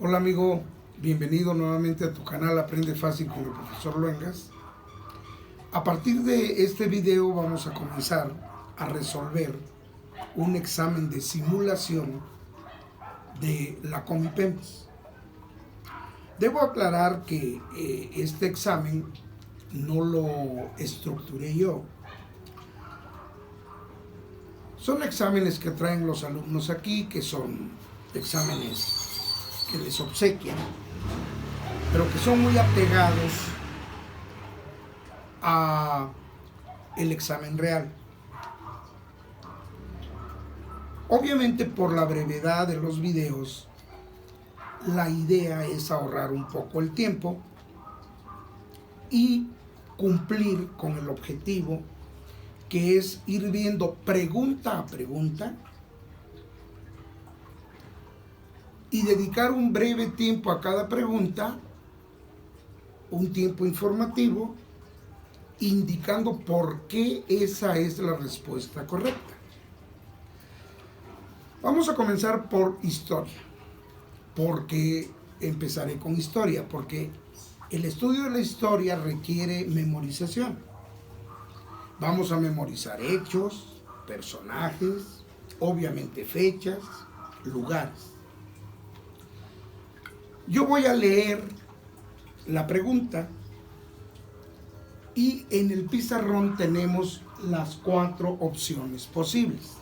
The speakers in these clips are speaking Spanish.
Hola amigo, bienvenido nuevamente a tu canal Aprende Fácil con el profesor Luengas. A partir de este video vamos a comenzar a resolver un examen de simulación de la Comipems. Debo aclarar que este examen no lo estructuré yo. Son exámenes que traen los alumnos aquí, que son exámenes que les obsequian, pero que son muy apegados a el examen real. Obviamente, por la brevedad de los videos, la idea es ahorrar un poco el tiempo y cumplir con el objetivo, que es ir viendo pregunta a pregunta y dedicar un breve tiempo a cada pregunta, un tiempo informativo, indicando por qué esa es la respuesta correcta. Vamos a comenzar por historia. Porque empezaré con historia, porque el estudio de la historia requiere memorización. Vamos a memorizar hechos, personajes, obviamente fechas, lugares. Yo voy a leer la pregunta y en el pizarrón tenemos las 4 opciones posibles.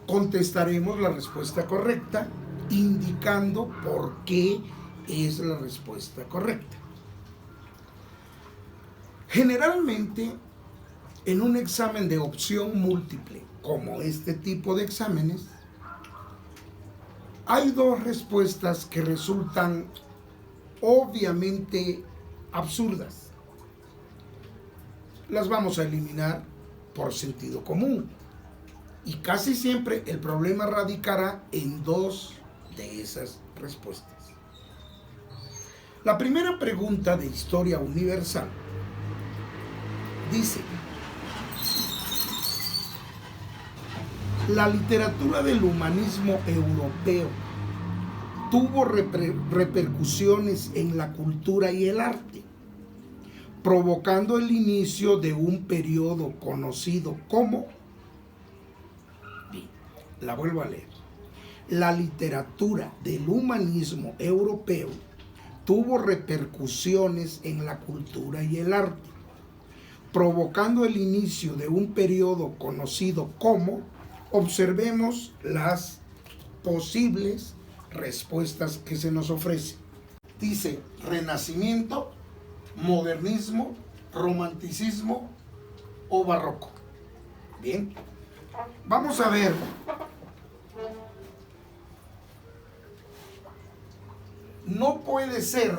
Contestaremos la respuesta correcta, indicando por qué es la respuesta correcta. Generalmente, en un examen de opción múltiple, como este tipo de exámenes, hay 2 respuestas que resultan obviamente absurdas. Las vamos a eliminar por sentido común. Y casi siempre el problema radicará en 2 de esas respuestas. La primera pregunta de historia universal dice: la literatura del humanismo europeo tuvo repercusiones en la cultura y el arte, provocando el inicio de un periodo conocido como... La vuelvo a leer. La literatura del humanismo europeo tuvo repercusiones en la cultura y el arte, provocando el inicio de un periodo conocido como... Observemos las posibles respuestas que se nos ofrecen. Dice Renacimiento, Modernismo, Romanticismo o Barroco. Bien, vamos a ver. No puede ser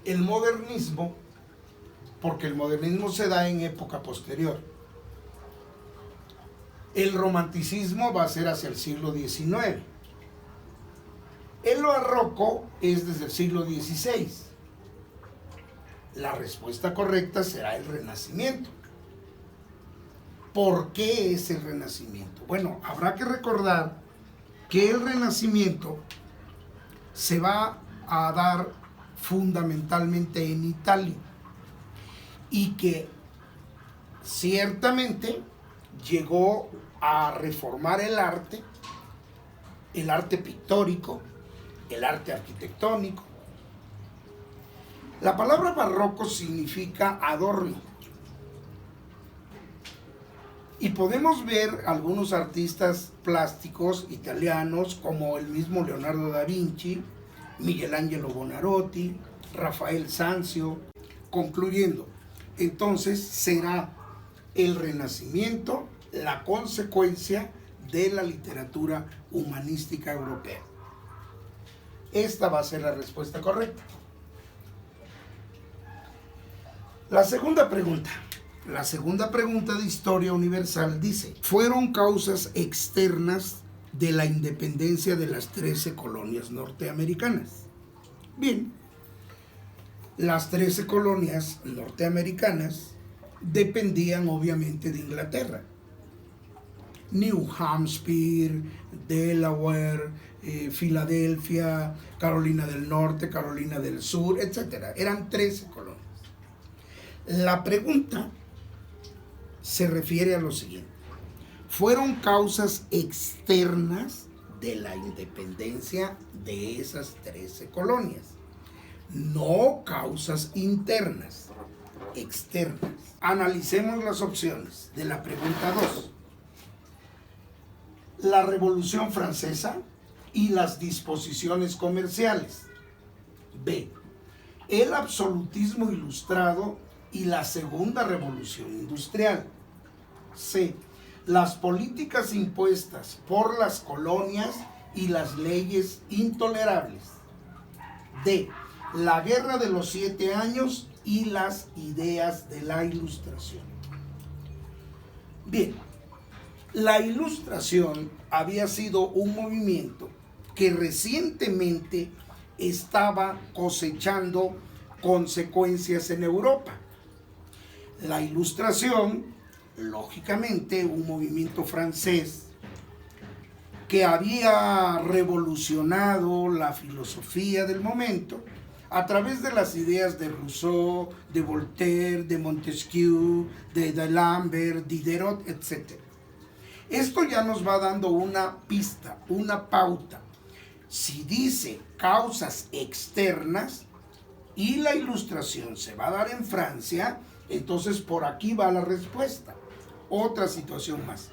el modernismo, porque el modernismo se da en época posterior. El romanticismo va a ser hacia el siglo XIX. El barroco es desde el siglo XVI. La respuesta correcta será el Renacimiento. ¿Por qué es el Renacimiento? Bueno, habrá que recordar que el Renacimiento se va a dar fundamentalmente en Italia y que ciertamente llegó a reformar el arte pictórico, el arte arquitectónico. La palabra barroco significa adorno. Y podemos ver algunos artistas plásticos italianos como el mismo Leonardo da Vinci, Michelangelo Buonarroti, Rafael Sanzio. Concluyendo, entonces será el Renacimiento la consecuencia de la literatura humanística europea. Esta va a ser la respuesta correcta. La segunda pregunta de historia universal dice: fueron causas externas de la independencia de las 13 colonias norteamericanas. Bien, las 13 colonias norteamericanas dependían obviamente de Inglaterra. New Hampshire, Delaware, Filadelfia, Carolina del Norte, Carolina del Sur, etc. Eran 13 colonias. La pregunta se refiere a lo siguiente: ¿fueron causas externas de la independencia de esas 13 colonias? No causas internas, externas. Analicemos las opciones de la pregunta 2. La Revolución Francesa y las disposiciones comerciales. B. El absolutismo ilustrado y la Segunda Revolución Industrial. C. Las políticas impuestas por las colonias y las leyes intolerables. D. La Guerra de los 7 años y las ideas de la Ilustración. Bien, la Ilustración había sido un movimiento que recientemente estaba cosechando consecuencias en Europa. La Ilustración, lógicamente, un movimiento francés que había revolucionado la filosofía del momento a través de las ideas de Rousseau, de Voltaire, de Montesquieu, de D'Alembert, Diderot, etc. Esto ya nos va dando una pista, una pauta. Si dice causas externas y la Ilustración se va a dar en Francia, entonces por aquí va la respuesta. Otra situación más.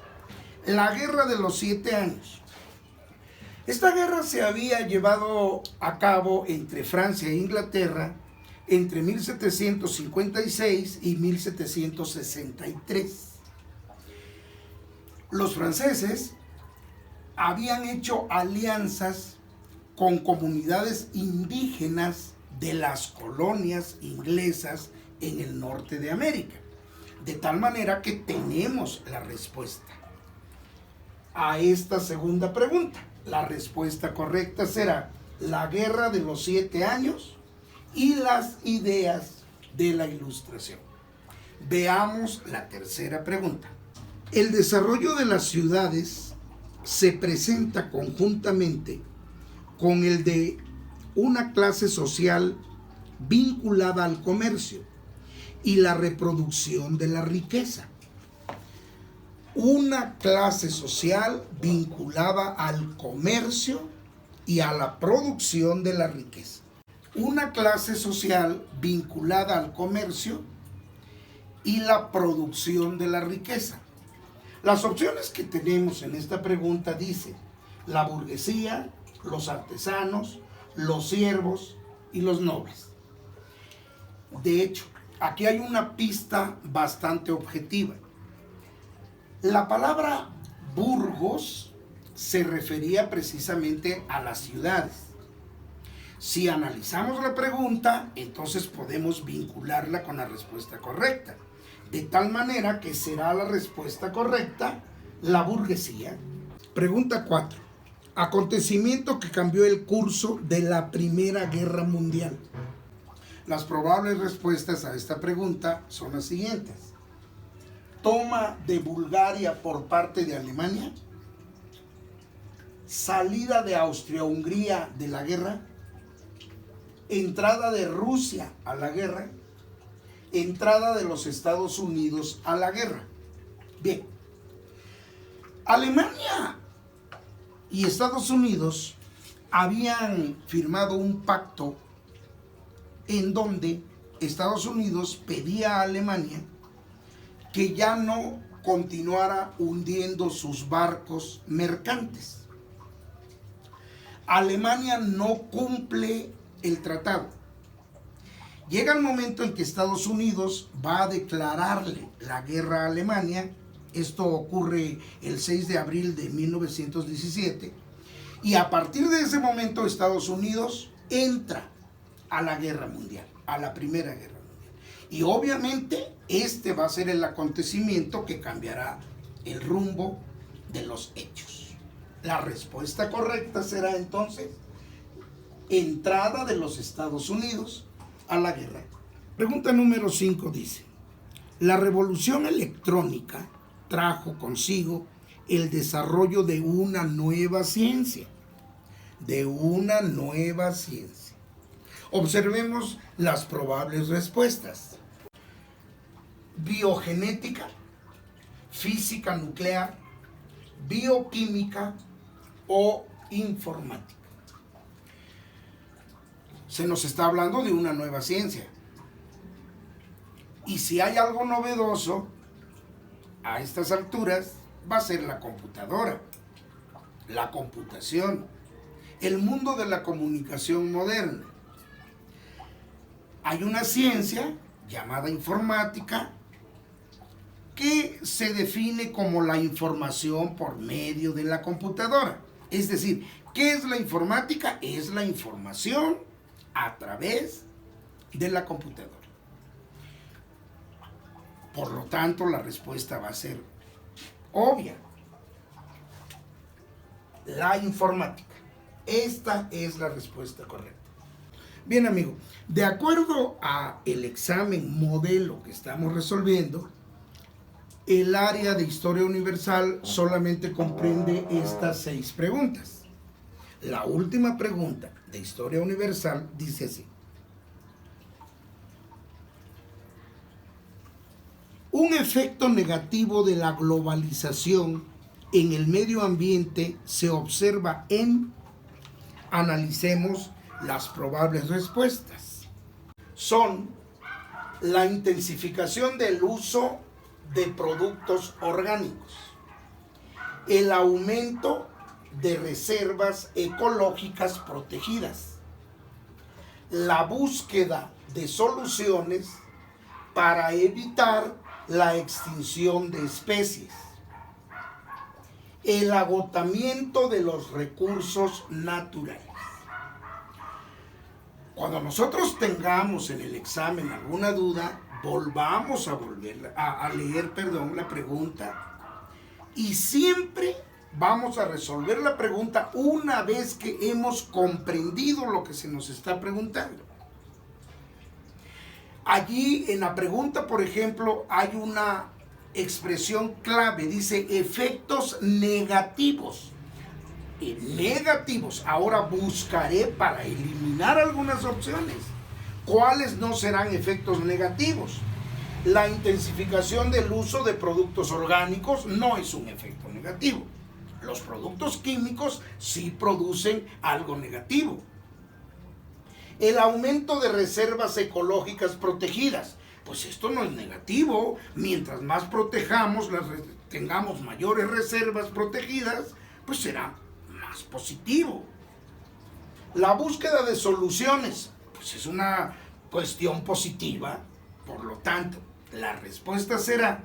La Guerra de los 7 años. Esta guerra se había llevado a cabo entre Francia e Inglaterra entre 1756 y 1763. Los franceses habían hecho alianzas con comunidades indígenas de las colonias inglesas en el norte de América, de tal manera que tenemos la respuesta a esta segunda pregunta. La respuesta correcta será la Guerra de los 7 años y las ideas de la Ilustración. Veamos la tercera pregunta. El desarrollo de las ciudades se presenta conjuntamente con el de una clase social vinculada al comercio y la reproducción de la riqueza. Una clase social vinculada al comercio y a la producción de la riqueza. Una clase social vinculada al comercio y la producción de la riqueza. Las opciones que tenemos en esta pregunta dicen la burguesía, los artesanos, los siervos y los nobles. De hecho, aquí hay una pista bastante objetiva. La palabra burgos se refería precisamente a las ciudades. Si analizamos la pregunta, entonces podemos vincularla con la respuesta correcta. De tal manera que será la respuesta correcta la burguesía. Pregunta 4. Acontecimiento que cambió el curso de la Primera Guerra Mundial. Las probables respuestas a esta pregunta son las siguientes. Toma de Bulgaria por parte de Alemania. Salida de Austria-Hungría de la guerra. Entrada de Rusia a la guerra. Entrada de los Estados Unidos a la guerra. Bien. Alemania y Estados Unidos habían firmado un pacto en donde Estados Unidos pedía a Alemania que ya no continuara hundiendo sus barcos mercantes. Alemania no cumple el tratado. Llega el momento en que Estados Unidos va a declararle la guerra a Alemania. Esto ocurre el 6 de abril de 1917. Y a partir de ese momento Estados Unidos entra a la guerra mundial, a la Primera Guerra Mundial. Y obviamente este va a ser el acontecimiento que cambiará el rumbo de los hechos. La respuesta correcta será entonces entrada de los Estados Unidos a la guerra. Pregunta número 5 dice: la revolución electrónica trajo consigo el desarrollo de una nueva ciencia. De una nueva ciencia. Observemos las probables respuestas. Biogenética, física nuclear, bioquímica o informática. Se nos está hablando de una nueva ciencia. Y si hay algo novedoso a estas alturas, va a ser la computadora, la computación, el mundo de la comunicación moderna. Hay una ciencia llamada informática que se define como la información por medio de la computadora. Es decir, ¿qué es la informática? Es la información a través de la computadora. Por lo tanto, la respuesta va a ser obvia. La informática. Esta es la respuesta correcta. Bien, amigo, de acuerdo a el examen modelo que estamos resolviendo, el área de Historia Universal solamente comprende estas 6 preguntas. La última pregunta de Historia Universal dice así: un efecto negativo de la globalización en el medio ambiente se observa en... Analicemos las probables respuestas. Son la intensificación del uso de productos orgánicos, el aumento de reservas ecológicas protegidas, la búsqueda de soluciones para evitar la extinción de especies, el agotamiento de los recursos naturales. Cuando nosotros tengamos en el examen alguna duda, volvamos a leer la pregunta, y siempre vamos a resolver la pregunta una vez que hemos comprendido lo que se nos está preguntando. Allí en la pregunta, por ejemplo, hay una expresión clave, dice efectos negativos. Negativos. Ahora buscaré para eliminar algunas opciones. ¿Cuáles no serán efectos negativos? La intensificación del uso de productos orgánicos no es un efecto negativo. Los productos químicos sí producen algo negativo. El aumento de reservas ecológicas protegidas, pues esto no es negativo. Mientras más protejamos, tengamos mayores reservas protegidas, pues será más positivo. La búsqueda de soluciones, pues es una cuestión positiva. Por lo tanto, la respuesta será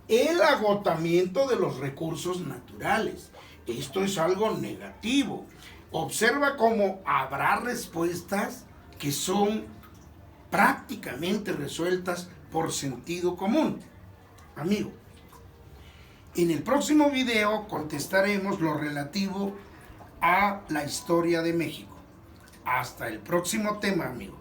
el agotamiento de los recursos naturales. Esto es algo negativo. Observa cómo habrá respuestas que son prácticamente resueltas por sentido común. Amigo, en el próximo video contestaremos lo relativo a la historia de México. Hasta el próximo tema, amigo.